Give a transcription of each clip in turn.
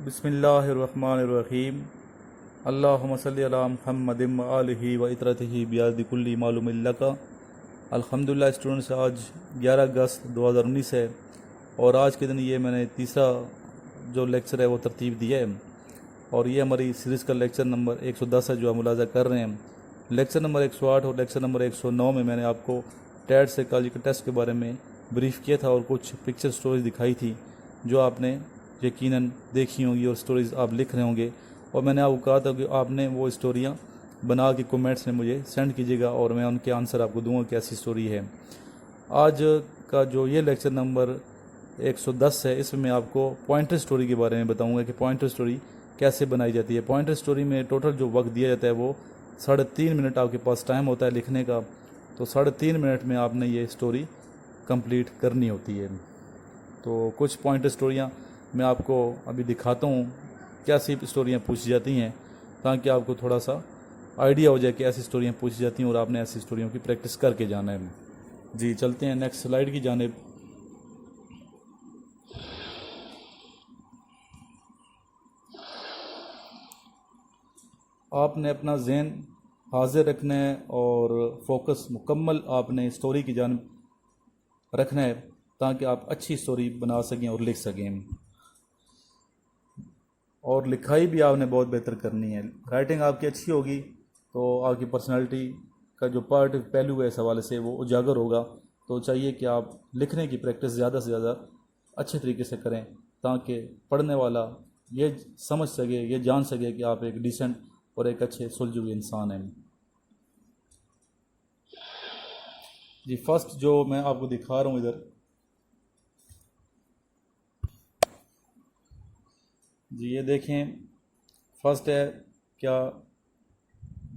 बिस्मिल्लाहिर्रहमानिर्रहीम। अल्लाहुम्मा सल्लि अला मुहम्मदिन व आलिहि व इतरतिहि बियादि कुल्ली मालूमिन लका। अल्हम्दुलिल्लाह स्टूडेंट्स, आज 11 अगस्त 2019 है और आज के दिन ये मैंने तीसरा जो लेक्चर है वो तरतीब दिया है और ये हमारी सीरीज़ का लेक्चर नंबर 110 है जो हम मुलाज़ा कर रहे हैं। लेक्चर नंबर 108 और लेक्चर नंबर 109 में मैंने आपको टैट साइकोलॉजी के टेस्ट के बारे में ब्रीफ किया था और कुछ पिक्चर स्टोरीज दिखाई थी जो आपने यकीनन देखी होंगी और स्टोरीज़ आप लिख रहे होंगे। और मैंने आपको कहा था कि आपने वो स्टोरियाँ बना के कमेंट्स में मुझे सेंड कीजिएगा और मैं उनके आंसर आपको दूंगा कि ऐसी स्टोरी है। आज का जो ये लेक्चर नंबर 110 है इसमें मैं आपको पॉइंटर स्टोरी के बारे में बताऊंगा कि पॉइंटर स्टोरी कैसे बनाई जाती है। पॉइंटर स्टोरी में टोटल जो वक्त दिया जाता है वो 3.5 मिनट आपके पास टाइम होता है लिखने का, तो 3.5 मिनट में आपने ये स्टोरी कंप्लीट करनी होती है। तो कुछ पॉइंटर स्टोरियाँ मैं आपको अभी दिखाता हूँ कैसी स्टोरियाँ पूछी जाती हैं ताकि आपको थोड़ा सा आइडिया हो जाए कि ऐसी स्टोरियाँ पूछी जाती हैं और आपने ऐसी स्टोरियों की प्रैक्टिस करके जाना है। जी चलते हैं नेक्स्ट स्लाइड की जानिब। आपने अपना जहन हाजिर रखना है और फोकस मुकम्मल आपने स्टोरी की जानिब रखना है ताकि आप अच्छी स्टोरी बना सकें और लिख सकें। और लिखाई भी आपने बहुत बेहतर करनी है। राइटिंग आपकी अच्छी होगी तो आपकी पर्सनालिटी का जो पार्ट पहलू है इस हवाले से वो उजागर होगा। तो चाहिए कि आप लिखने की प्रैक्टिस ज़्यादा से ज़्यादा अच्छे तरीके से करें ताकि पढ़ने वाला ये समझ सके, ये जान सके कि आप एक डिसेंट और एक अच्छे सुलझे हुए इंसान हैं। जी फर्स्ट जो मैं आपको दिखा रहा हूँ इधर, जी ये देखें, फर्स्ट है क्या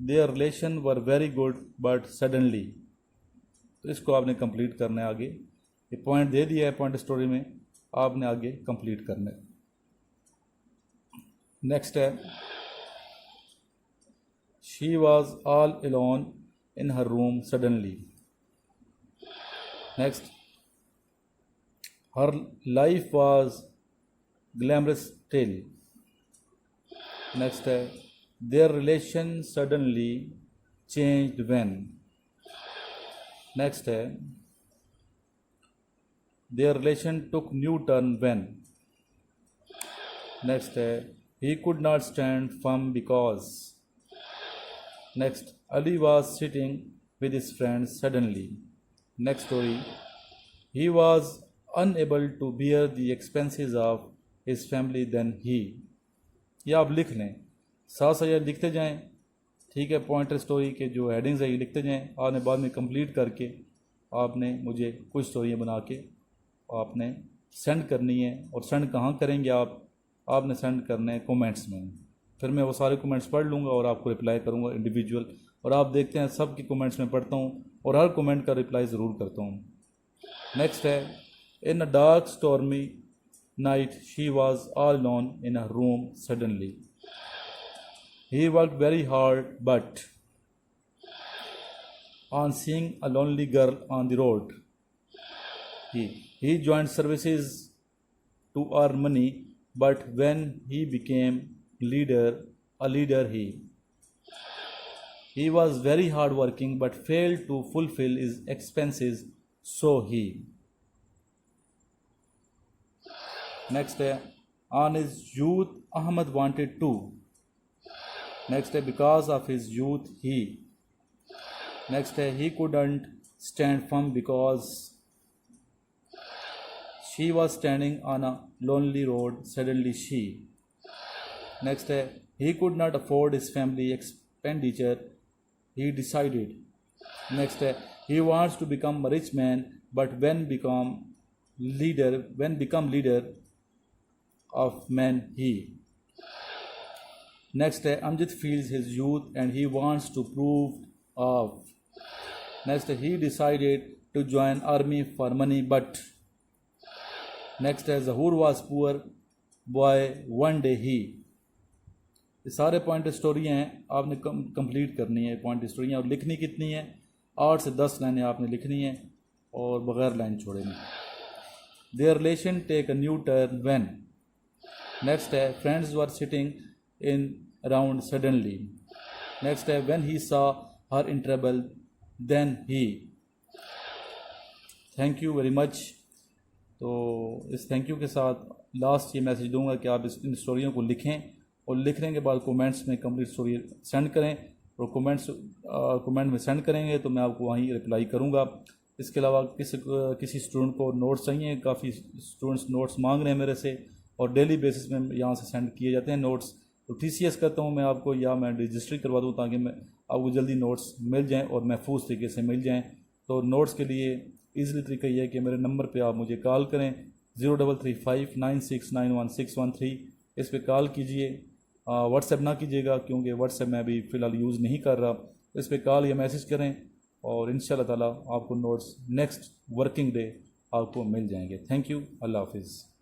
there relation were very good but suddenly. तो इसको आपने कंप्लीट करना है। आगे ये पॉइंट दे दिया है पॉइंट स्टोरी में, आपने आगे कंप्लीट करना है। नेक्स्ट है she was all alone in her room suddenly. Next her life was glamorous tale. Next है their relation suddenly changed when. Next है their relation took new turn when. Next है he could not stand firm because. Next Ali was sitting with his friends suddenly. Next story he was unable to bear the expenses of his family then he. ये आप लिख लें, साथ साथ ये लिखते जाएं, ठीक है। पॉइंटर स्टोरी के जो हेडिंग्स है ये लिखते जाएं। आपने बाद में कंप्लीट करके आपने मुझे कुछ स्टोरियाँ बना के आपने सेंड करनी है। और सेंड कहाँ करेंगे आपने सेंड करना है कमेंट्स में। फिर मैं वो सारे कमेंट्स पढ़ लूँगा और आपको रिप्लाई करूँगा इंडिविजुअल। और आप देखते हैं सब की कमेंट्स में पढ़ता हूँ और हर कमेंट का रिप्लाई ज़रूर करता हूँ। नेक्स्ट है in a dark stormy night she was all alone in her room suddenly. He worked very hard but on seeing a lonely girl on the road he joined services to earn money, but when he became a leader he was very hard working but failed to fulfill his expenses, so he. Next है on his youth Ahmed wanted to. Next है because of his youth he. Next है he couldn't stand firm because she was standing on a lonely road suddenly she. Next है he could not afford his family expenditure he decided. Next है he wants to become a rich man but when become leader of men he. Next है Amjad feels his youth and he wants to prove of. Next he decided to join army for money but. Next है Zahur was poor boy one day he. ये सारे point स्टोरियाँ हैं, आपने complete करनी है point स्टोरियाँ। और लिखनी कितनी है, 8 से 10 लाइनें आपने लिखनी है और बगैर लाइन छोड़े नहीं। Their relation take a new turn when. Next है friends were sitting in around suddenly. Next है when he saw her in trouble then he. Thank you very much. तो इस थैंक यू के साथ लास्ट ये message दूंगा कि आप इन स्टोरियों को लिखें और लिखने के बाद कमेंट्स में कंप्लीट स्टोरी सेंड करें और कमेंट में सेंड करेंगे तो मैं आपको वहीं रिप्लाई करूंगा। इसके अलावा किसी स्टूडेंट को नोट्स चाहिए, काफ़ी स्टूडेंट्स नोट्स मांग रहे हैं मेरे से और डेली बेसिस में यहाँ से सेंड किए जाते हैं नोट्स। तो TCS करता हूँ मैं आपको या मैं रजिस्ट्री करवा दूँ ताकि मैं आपको जल्दी नोट्स मिल जाएँ और महफूज तरीके से मिल जाएँ। तो नोट्स के लिए ईज़िली तरीका ये है कि मेरे नंबर पे आप मुझे कॉल करें 033596916113। इस पर कॉल कीजिए, व्हाट्सएप ना कीजिएगा क्योंकि व्हाट्सएप मैं अभी फ़िलहाल यूज़ नहीं कर रहा। इस पर कॉल या मैसेज करें और इंशाल्लाह ताला आपको नोट्स नेक्स्ट वर्किंग डे आपको मिल जाएंगे। थैंक यू, अल्लाह हाफिज़।